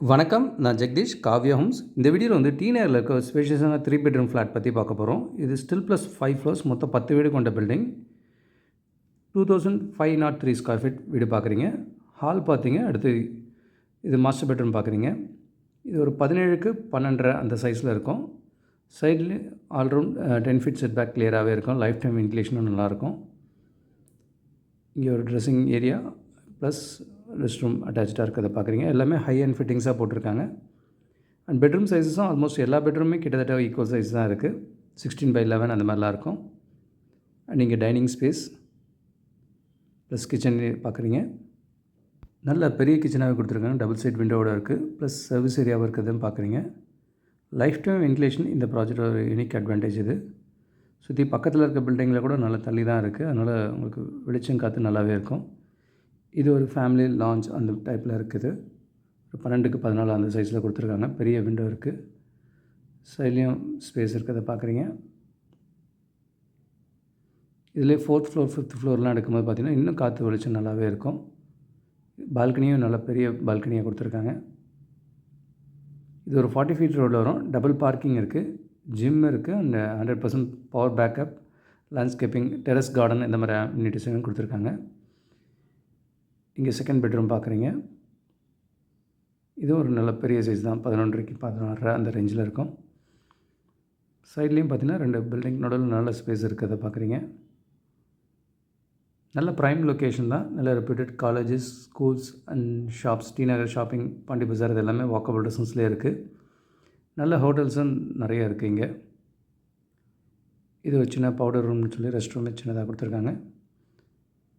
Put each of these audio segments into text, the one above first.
வணக்கம். நான் ஜெகதீஷ், காவ்யா ஹோம்ஸ். இந்த வீடியோவில் வந்து டி நகரில் இருக்க ஒரு ஸ்பேஷியஸான 3 பெட்ரூம் ஃப்ளாட் பற்றி பார்க்க போகிறோம். இது ஸ்டில் ப்ளஸ் 5 ஃப்ளோர்ஸ், மொத்தம் 10 வீடு கொண்ட பில்டிங். 2503 ஸ்கொயர் ஃபீட் வீடு பார்க்குறீங்க. ஹால் பார்த்தீங்க. அடுத்து இது மாஸ்டர் பெட்ரூம் பார்க்குறீங்க. இது ஒரு 17க்கு 12.5 அந்த சைஸில் இருக்கும். சைடில் ஆல்ரவுண்ட் 10 ஃபீட் செட் பேக் கிளியராகவே இருக்கும். லைஃப் டைம் வென்டிலேஷனும் நல்லாயிருக்கும். இங்கே ஒரு dressing area plus rest room அட்டாச்சாக இருக்கிறத பார்க்குறீங்க. எல்லாமே ஹை அண்ட் ஃபிட்டிங்ஸாக போட்டிருக்காங்க. அண்ட் பெட்ரூம் சைஸஸும் ஆல்மோஸ்ட் எல்லா பெட்ரூமே கிட்டத்தட்ட ஈக்குவல் சைஸ் தான் இருக்குது. 16/11 அந்த மாதிரிலாம் இருக்கும். அண்ட் இங்கே டைனிங் ஸ்பேஸ் ப்ளஸ் கிச்சன் பார்க்குறீங்க. நல்ல பெரிய கிச்சனாகவே கொடுத்துருக்காங்க. டபுள் சைட் விண்டோவோட இருக்குது. ப்ளஸ் சர்வீஸ் ஏரியாவும் இருக்கிறதும் பார்க்குறீங்க. லைஃப் டைம் வென்டிலேஷன் இந்த ப்ராஜெக்ட் ஒரு யூனிக் அட்வான்டேஜ் இது. சுற்றி பக்கத்தில் இருக்க பில்டிங்கில் கூட நல்லா தள்ளி தான் இருக்குது. அதனால் உங்களுக்கு வெளிச்சம் காற்று நல்லாவே இருக்கும். இது ஒரு ஃபேமிலி லான்ச் அந்த டைப்பில் இருக்குது. ஒரு 12க்கு 14 அந்த சைஸில் கொடுத்துருக்காங்க. பெரிய விண்டோ இருக்குது. சைட்லேயும் ஸ்பேஸ் இருக்கிறத பார்க்குறீங்க. இதிலே 4th ஃப்ளோர் 5th ஃப்ளோர்லாம் எடுக்கும்போது பார்த்திங்கன்னா இன்னும் காற்று வெளிச்சம் நல்லாவே இருக்கும். பால்கனியும் நல்ல பெரிய பால்கனியாக கொடுத்துருக்காங்க. இது ஒரு 40 ஃபீட் ரோடில் வரும். டபுள் பார்க்கிங் இருக்குது. ஜிம் இருக்குது. And 100% power backup, landscaping, terrace garden இந்த மாதிரி அம்யூனிட்டிஸும் கொடுத்துருக்காங்க. இங்கே செகண்ட் பெட்ரூம் பார்க்குறீங்க. இது ஒரு நல்ல பெரிய சைஸ் தான். 11க்கு 16 அந்த ரேஞ்சில் இருக்கும். சைட்லேயும் பார்த்திங்கன்னா 2 பில்டிங் நடுவில் நல்ல ஸ்பேஸ் இருக்கிறத பார்க்குறீங்க. நல்ல ப்ரைம் லொக்கேஷன் தான். நல்ல reputed colleges, schools and shops, T Nagar shopping, Pondy Bazaar இது எல்லாமே வாக்கபிள் டிஸ்டன்ஸ்லேயே இருக்குது. நல்ல ஹோட்டல்ஸும் நிறைய இருக்குது இங்கே. இது ஒரு சின்ன பவுடர் ரூம்னு சொல்லி ரெஸ்ட் ரூம் சின்னதாக கொடுத்துருக்காங்க.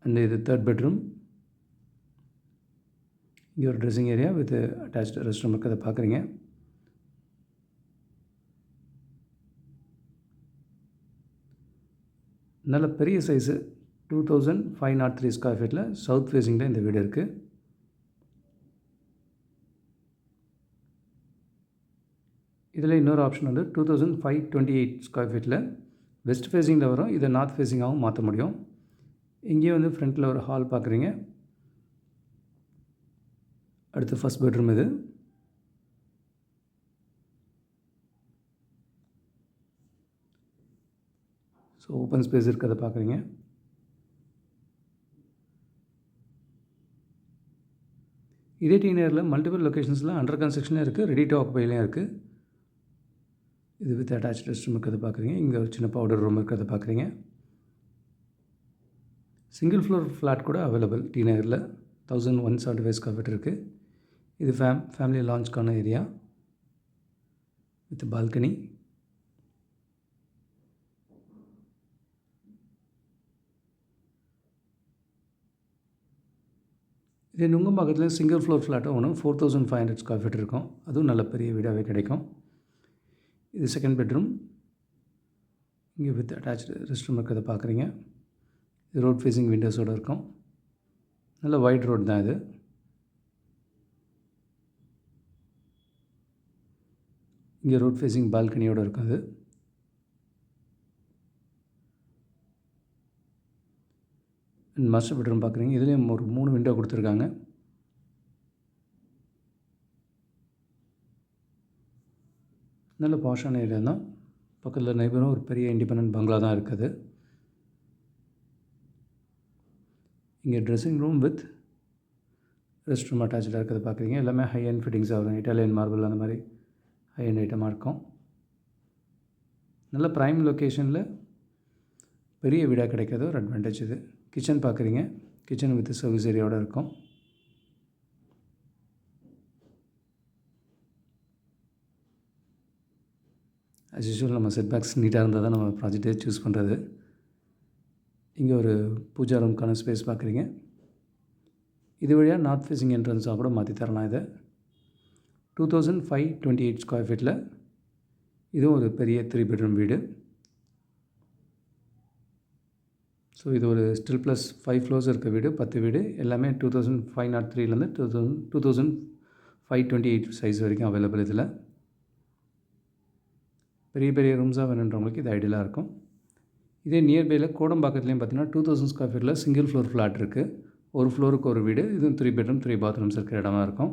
அண்ட் இது தேர்ட் பெட்ரூம். இங்கே ஒரு dressing area with attached rest room இருக்கிறத பார்க்குறீங்க. நல்ல பெரிய சைஸு 2503 ஸ்கொயர் ஃபீட்டில் சவுத் ஃபேஸிங்கில் இந்த வீடு இருக்குது. இதில் இன்னொரு ஆப்ஷன் வந்து 2528 ஸ்கொயர் ஃபீட்டில் வெஸ்ட் ஃபேஸிங்கில் வரும். இதை நார்த் ஃபேஸிங்காகவும் மாற்ற முடியும். இங்கேயும் வந்து ஃப்ரண்ட்டில் ஒரு ஹால் பார்க்குறீங்க. அடுத்து ஃபஸ்ட் பெட்ரூம் இது. ஸோ ஓப்பன் ஸ்பேஸ் இருக்கிறத பார்க்குறீங்க. இதே டி நகரில் மல்டிபிள் லொக்கேஷன்ஸில் அண்டர் கன்ஸ்ட்ரக்ஷனே இருக்குது. ரெடி டு ஆக்குபைலையும் இருக்குது. இது வித் அட்டாச் ரெஸ்ட் ரூம் இருக்கிறத பார்க்குறீங்க. இங்கே ஒரு சின்ன பவுடர் ரூம் இருக்கிறத பார்க்குறீங்க. சிங்கிள் ஃப்ளோர் ஃப்ளாட் கூட அவைலபிள் டி நகரில் 1175 ஸ்கொயர் ஃபீட் இருக்குது. இது ஃபேமிலி லான்ச்க்கான ஏரியா வித் பால்கனி. இது நுங்கம்பாக்கத்தில் சிங்கிள் ஃப்ளோர் ஃப்ளாட்டும் ஒன்று 4500 ஸ்கொயர் ஃபீட் இருக்கும். அதுவும் நல்ல பெரிய வீடாகவே கிடைக்கும். இது செகண்ட் பெட்ரூம். இங்கே வித் அட்டாச்சு ரெஸ்ட் ரூம் இருக்கிறத பார்க்குறீங்க. இது ரோட் ஃபேஸிங் விண்டோஸோடு இருக்கும். நல்ல வைட் ரோட் தான் இது. இங்கே ரோட் ஃபேஸிங் பால்கனியோடு இருக்காது. அண்ட் மாஸ்டர் பெட்ரூம் பார்க்குறீங்க. இதுலேயும் ஒரு 3 விண்டோ கொடுத்துருக்காங்க. நல்ல பாஷான ஏரியா தான். பக்கத்தில் நைபரும் ஒரு பெரிய இண்டிபெண்டன்ட் பங்களா தான் இருக்குது. இங்கே dressing room with rest room அட்டாச்சாக இருக்கிறத பார்க்குறீங்க. எல்லாமே ஹை அண்ட் ஃபிட்டிங்ஸாக வரும். இட்டாலியன் மார்பிள் அந்த மாதிரி ஹை அண்ட் ஐட்டமாக இருக்கும். நல்ல ப்ரைம் லொக்கேஷனில் பெரிய வீடாக கிடைக்கிறது ஒரு அட்வான்டேஜ் இது. கிச்சன் பார்க்குறீங்க. கிச்சன் வித் சர்வீஸ் ஏரியாவோடு இருக்கும். அஸ் யூஷுவல் நம்ம செட் பேக்ஸ் நீட்டாக இருந்தால் தான் நம்ம ப்ராஜெக்டே சூஸ் பண்ணுறது. இங்கே ஒரு பூஜா ரூம்க்கான ஸ்பேஸ் பார்க்குறீங்க. இது வழியாக நார்த் ஃபேஸிங் என்ட்ரன்ஸாக கூட மாற்றி தரலாம். இதை 2528 ஸ்கொயர் ஃபீட்டில் இதுவும் ஒரு பெரிய 3 பெட்ரூம் வீடு. ஸோ இது ஒரு ஸ்டில் ப்ளஸ் 5 ஃப்ளோர்ஸ் இருக்க வீடு, 10 வீடு. எல்லாமே 2503லேருந்து 2528 சைஸ் வரைக்கும் அவைலபிள். இதில் பெரிய பெரிய ரூம்ஸாக வேணுன்றவங்களுக்கு இது ஐடியலாக இருக்கும். இதே நியர்பையில் கோடம்பாக்கத்துலேயும் பார்த்தீங்கன்னா 2000 ஸ்கொயர் ஃபீட்டில் சிங்கிள் ஃப்ளோர் ஃப்ளாட் இருக்குது. ஒரு ஃப்ளோருக்கு ஒரு வீடு. இதுவும் 3 பெட்ரூம் 3 பாத்ரூம்ஸ் இருக்கிற இடமா இருக்கும்.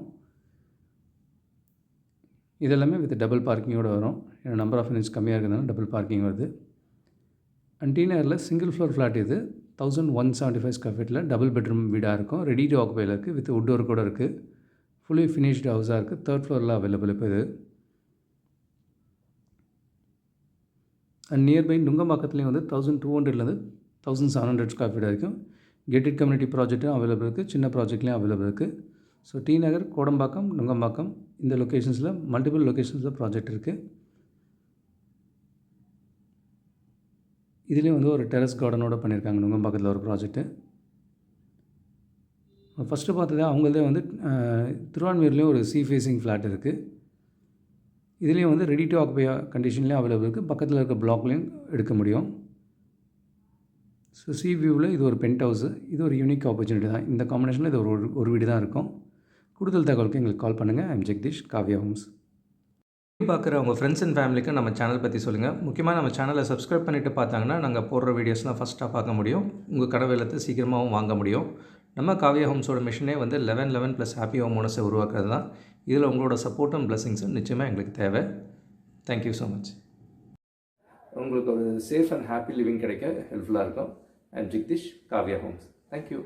இதெல்லாமே வித் டபுள் பார்க்கிங்கோடு வரும். ஏன்னா நம்பர் ஆஃப் யூனிட்ஸ் கம்மியாக இருக்கிறதுனால டபுள் பார்க்கிங் வருது. அண்ட் டி நகரில் சிங்கிள் ஃப்ளோர் ஃப்ளாட் இது 1175 ஸ்கொயர் ஃபீட்டில் டபுள் பெட்ரூம் வீடாக இருக்கும். ரெடி டு ஆக்குபையில் இருக்குது. வித் வுட் ஒர்க் கூட இருக்குது. ஃபுல்லி ஃபினிஷ்டு ஹவுஸாக இருக்குது. 3rd ஃப்ளோரில் அவைலபிள் இப்போ இது. அண்ட் நியர்பை நுங்கம்பாக்கத்துலேயும் வந்து 1200லேருந்து 1700 ஸ்கொயர் ஃபீட் வரைக்கும் கெட்டட் கம்யூனிட்டி ப்ராஜெக்ட்டும் அவைலபிள் இருக்குது. சின்ன ப்ராஜெக்ட்லேயும் அவைலபிள் இருக்குது. ஸோ டி நகர், கோடம்பாக்கம், நுங்கம்பாக்கம் இந்த லொக்கேஷன்ஸில் மல்டிபிள் லொக்கேஷன்ஸில் ப்ராஜெக்ட் இருக்குது. இதுலேயும் வந்து ஒரு டெரஸ் கார்டனோடு பண்ணியிருக்காங்க நுங்கம்பாக்கத்தில் ஒரு ப்ராஜெக்ட்டு. ஃபஸ்ட்டு பார்த்தது அவங்களதே வந்து திருவான்மியூர்லேயும் ஒரு சி ஃபேஸிங் ஃப்ளாட் இருக்குது. இதுலேயும் வந்து ரெடி டு ஆக்குபை கண்டிஷன்லேயும் அவைலபிள் இருக்குது. பக்கத்தில் இருக்க பிளாக்லேயும் எடுக்க முடியும். ஸோ சி வியூவில் இது ஒரு பென்ட் ஹவுஸு. இது ஒரு யூனிக் ஆப்பர்ச்சுனிட்டி தான். இந்த காம்பினேஷனில் இது ஒரு வீடு தான் இருக்கும். கூடுதல் தகவலுக்கு எங்களுக்கு கால் பண்ணுங்கள். I'm Jagadish, Kavya Homes. பார்க்குற உங்கள் ஃப்ரெண்ட்ஸ் அண்ட் ஃபேமிலிக்கு நம்ம சேனல் பற்றி சொல்லுங்கள். முக்கியமாக நம்ம சேனலை சப்ஸ்கிரைப் பண்ணிவிட்டு பார்த்தாங்கன்னா நாங்கள் போடுற வீடியோஸ்லாம் ஃபஸ்ட்டாக பார்க்க முடியும். உங்கள் கனவு இல்லத்தை சீக்கிரமாகவும் வாங்க முடியும். நம்ம காவ்யா ஹோம்ஸோட மிஷனே வந்து 11 + ஹாப்பி ஹோம் ஓனர்ஸை உருவாக்குறது தான். இதில் உங்களோட சப்போர்ட்டும் பிளஸிங்ஸும் நிச்சயமாக எங்களுக்கு தேவை. Thank you so much. உங்களுக்கு ஒரு சேஃப் அண்ட் ஹாப்பி லிவிங் கிடைக்க ஹெல்ப்ஃபுல்லாக இருக்கும். I'm Jagadish, Kavya Homes. Thank you.